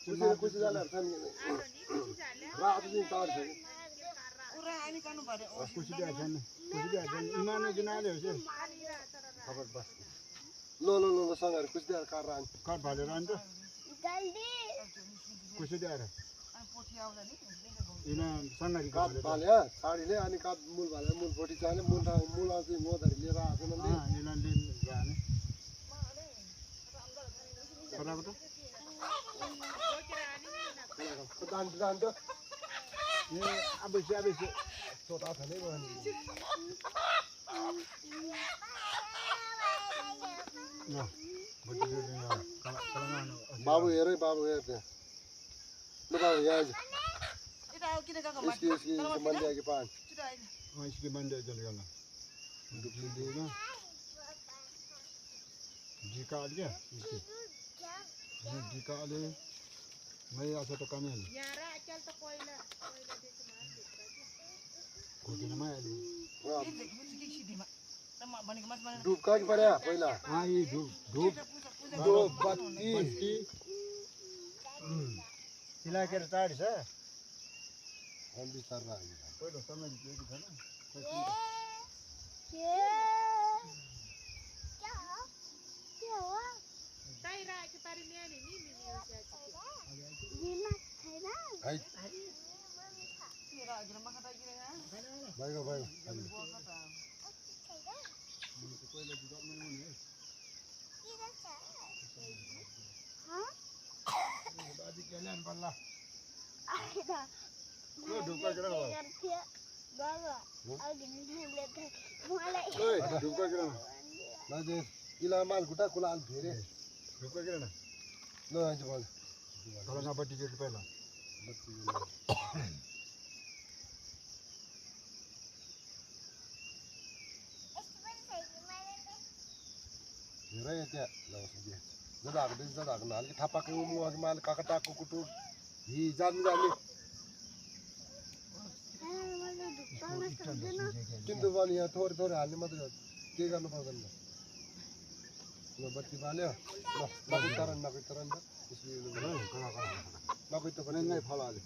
कुछ झालं रात दिन तार छ उरा हामी कानु पर्यो कुछ दिया छन् इमानो दिनाले हो खबर बस लो सँगहरु कुछ दिएर कार रान कार भालेर अन्त जल्दी कुछ दिएर अनि पोथी आउँदा नि इना सँगहरु काट भाले साडीले अनि काट मूल भाले मूल पोटी चाले मूल आउँछ मोधरी लिएर आएको नले इना लिन जाने बराबर दान त ये अब से छोटा छ नै भने न बड्डी बाबु हेर त्यहाँ ल बाबु यहाँ आइज यता आउ किन गएको यसकी मन्दिर आके पान छिटो आइज इसकी मंडे चल गया दुखी देना जी का आ गया इसके जी का ले मैं ऐसा तो कम है यारा चल त पहिला कोई ना मैं भनेको मास बनाएर डुब कहाँ पर्या पहिला हाँ ये धूप बत्ती इलाके टाइड छ हम बिस्तार रहा पहिलो समय दिएको छ न के हो ताइरा के पारी न्यानी नि दिना छैन है मेरा अग्र मखा गिरे भाइको पहिलो गभर्नमेन्ट हुने बाजी केल्यान बल्ला आइदा यो ढुक्का गिरा बाबा अघि निले त मलाई ओए ढुक्का गिरा लाजे इला माल गुटा कुलाल फेरे ढुक्का गिरा न ल आइज बोल तर नपट्टि जेट पहिला हेरे त्यहाँ लवस जदाको नाल थापाके उमु अघि माल काकटाको कुटु हि जान्ने किन्तु भने यहाँ थोरै हाल्ने मात्रै के गर्नु पर्दैन ल बत्ती बाल्यो ल नकुई तरन त नकुई त पनि नै फलाले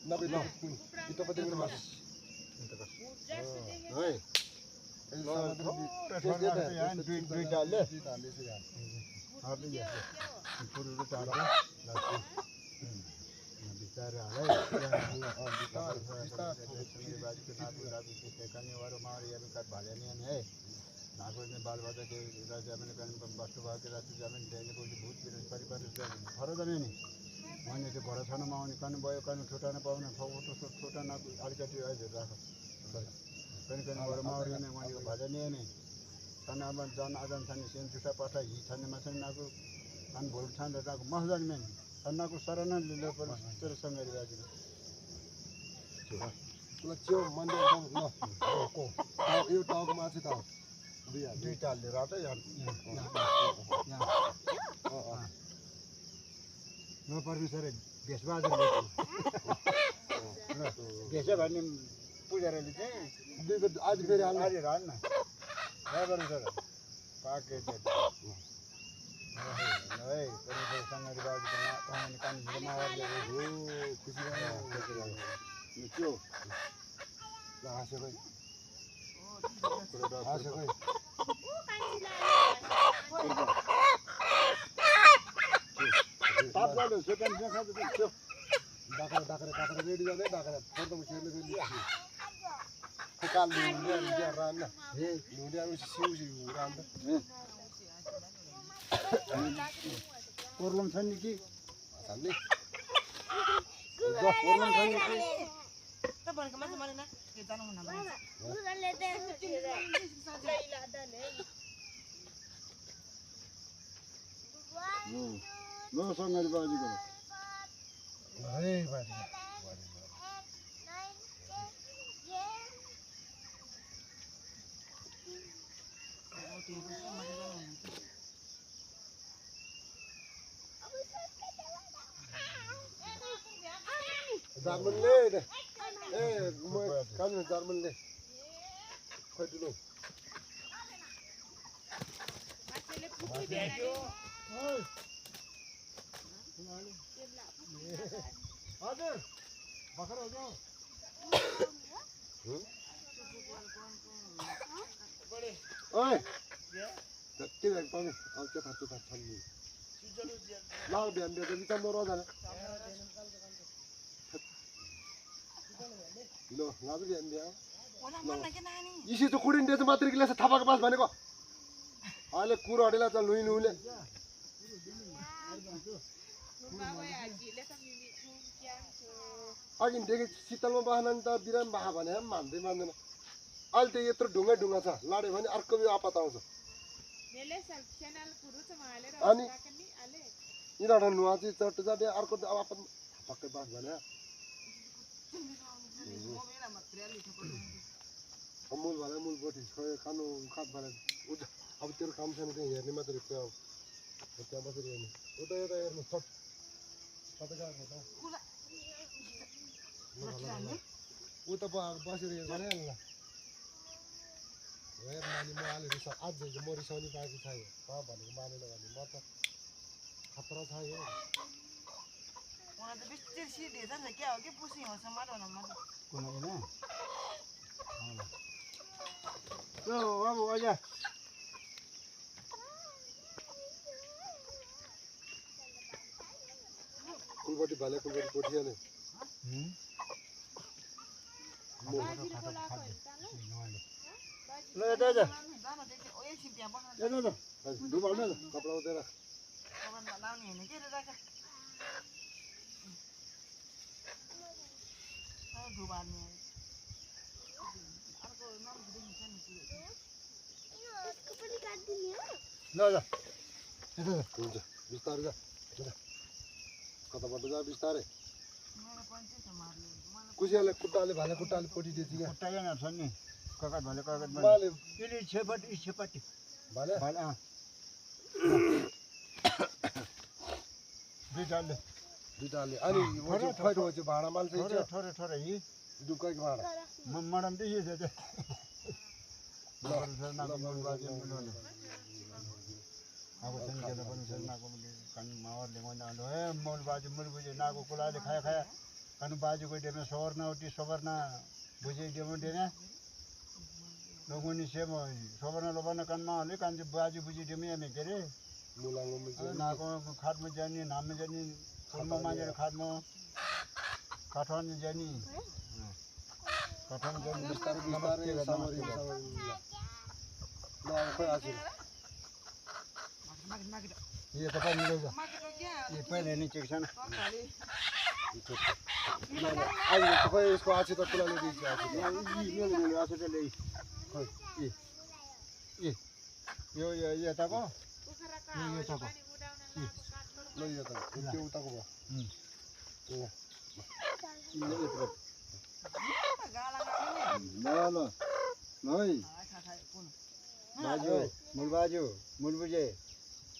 नकुई त कुन कि त पति मेरो मास है दुई डालले हार्दै गयो पुरो टाढो बिचारा है बाजीको नाति देखने वारो मार यार का भाले नहीं है नागो ने बाल बाजा के राजा मैंने कन बस्तु भाग के रास्ते जाने देने को भूत परिवार फरक नहीं माने त्यो घर छन माउने कानु भयो कानु छोटा न पाउने फोटो छोटा न अलिकति अहिले राख कन वर माउरी ने माने भाजा नहीं छन अब जान आजन छन सेन छुटा पठा हि छन मसन नाको अन भोल छन दाको महजन में छन्नाको शरण लिले पर तेरो सँगै राजी ल च्यो मन्दिर ल को यो टाउको माछे त दुई टालले राटै यार न परमेश्वर भेषबाज भेष भन्ने पुजारीले चाहिँ दुईको आज फेरि हाल्नु आज हाल्न परमेश्वर पाके है परमेश्वर सँगै बाजुको पाउने कान मावरले हो खुसी गर्नु त्यो ल हाँसे भाइ हाँसे भाइ ताप गर्नु सेकेन्ड खान्छ त्यो डाक्रा रेडी गर्दै डाक्रा फोर्दमा खेल्नु फेरि काल नुडिया रान हे नुडिया सिउ रान त कोर्लम छ नि कि हाल्ने कोर्लम छ नि कि त भनेको माछा मारेन त्यो जानु हुन भने उनीहरूले ल सँगै बाजीको अरे बाजी जर्मनले ए म काम जर्मनले खोइ दिनु हजुर भर्खर हो क्या ओए के भएको पाउने अब त्यो खाँचो खाँच छन् लाउ बिहान बिहान त बिचार मरो जाने लो लाजु बिहान बिहान Wala man na kinani. इसी तो कुड़ी इंडिया से मात्र के लिए से थापा के पास बने को आले कूड़ा अड़ेला चल लुई लुई ले आगे देखे शीतल में बहाना तो बिराम बहा बने हम मानते मानते ना आल ते ये तो डूंगा डूंगा सा लाड़े बने अर्क भी आप बताओ सो आनी इधर डन नुआची चट जाते अर्क तो आप पक्के पास बने अमूल वाला अमूल बोटी छोए खानो खाद वाला उधर अब तेरे काम से नहीं यार नहीं मत रिप्या वो क्या बस रही है उधर उधर यार मैं सब पता क्या होता है वो तो बस रही है बने ना यार मानी माले रिसा आज जो मोरी सोनी पार्टी था ये पाप वाले माने लगा नहीं मत खतरा था ये Wala to bistir si de sa kya ke pusi ho samaro na ma. Kuna ina. Yo, vamos allá. कुलबटी भाले कुलबटी पोटिया ने ले they they Dana de o ye simpia ba. They they दो बार ना कपड़ा उधर रख Kawan ba law ni ne ke da ka. Ay do ba ni. Arko nam de ni san ni. ले जा जा विस्तार जा कता बट जा विस्तार है Mera panche sa mar le. Mala कुछ याले कुटाले भाले कुटाले पोटी देती क्या कुट्टा ना सन्नी कागज भाले भाले इली छेपटी भाले भाले हां बिटाले बिटाले अनि वो जो फाइट हो जो भाडा माल चाहिँ थोरे थोरे थोरे ही दुकाई के भाडा मडम देखिए दे ना को बाजे बोले अब सन के अपन सन ना को कन मावर ले मन आलो है मोल बाजे मुर बुझे ना को कुलाले खाया खाया कन बाजे को दे में सोवर ना उठी सोवर ना बुझे दे में देना लोगों ने से सोवर ना लोबा ना कन माले कन बाजे बुझे दे में करे मुलांगो में ना को खाद में जानी नाम में जानी कुरमा माजे खाद में काठन में जानी काठन जानी विस्तार विस्तार सामरी ना कोई आसी mag ये तो पानी ले जा mag to kya. ये पहले नहीं चेक सन Kali. ना आज तो कोई इसको आसी तो कुलाले दी जा ये ले आसे ले ये ताको ये ताको लो ये तो के उता को ये तो Galang ni. ना ना नहीं Ay kha pun. बाजू मुल बुझे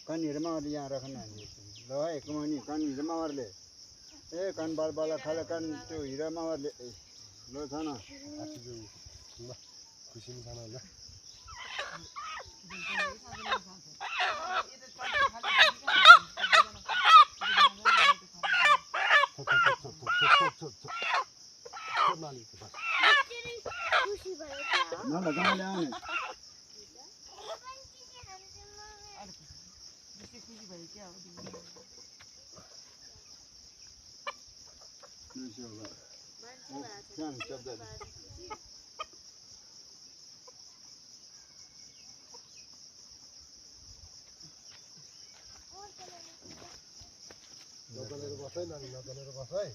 कान हिरमा और यहाँ रखना है लो है कमानी कान हिरमा और ले ए कान बाल बाला खाले कान तो हिरमा और ले लो था ना आसी जो ना खुशी में खाना ले नाली के पास ना लगा ले आने Bisi bhai kya ho. नहीं होगा जान चल दे नदनेर बसाई नानी नदनेर बसाई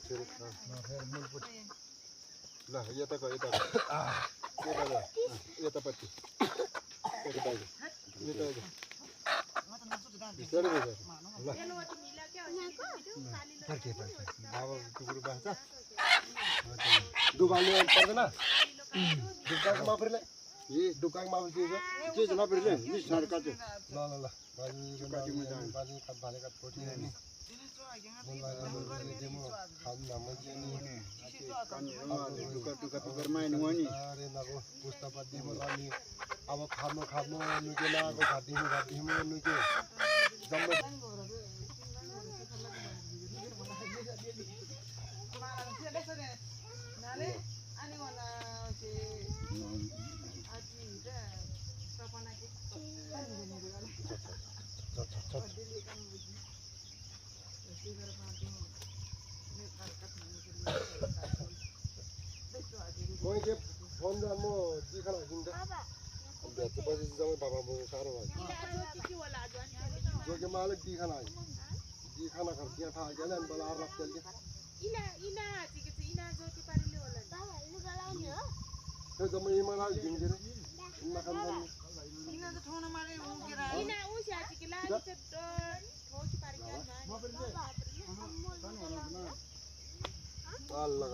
फिर मुल पुट ला ये तक ये तक पत्ती ये तक ये तक Mata na su da. बिस्तार में जा ला करके पर बाबा टुकड़ी बासा दो बाले पर ना दुकान के माफर ले ये दुकान के माफर चीज चीज ना फिर ले इस सार का तो ला ला ला बाजी के बाजी में जान बाजी का भाले का पोटी है नहीं बोल वाला डेमो खान नाम जे नहीं कान टुका टुका तो गरमाई नुआनी अरे नगो पुस्तक डेमो रानी अब खानो नुके ना को घाटी में नुके जम्मे भेट्नुपर्छ जम्मै बाबा बोक्नु साह्रो भयो इला ज्योति के होला आज अनि जो कि मालिक दी खाना खा दिया था गया ना बला रख चल के इला इना चाहिँ के चाहिँ इना ज्योति पारिले होला तो जम्मै इमाला दिन्छ रे इन्ना खान किन त ठाउँमा मारे उकेर इना उसी आज के लागि चाहिँ ठो कि पारि क्या अल्लाह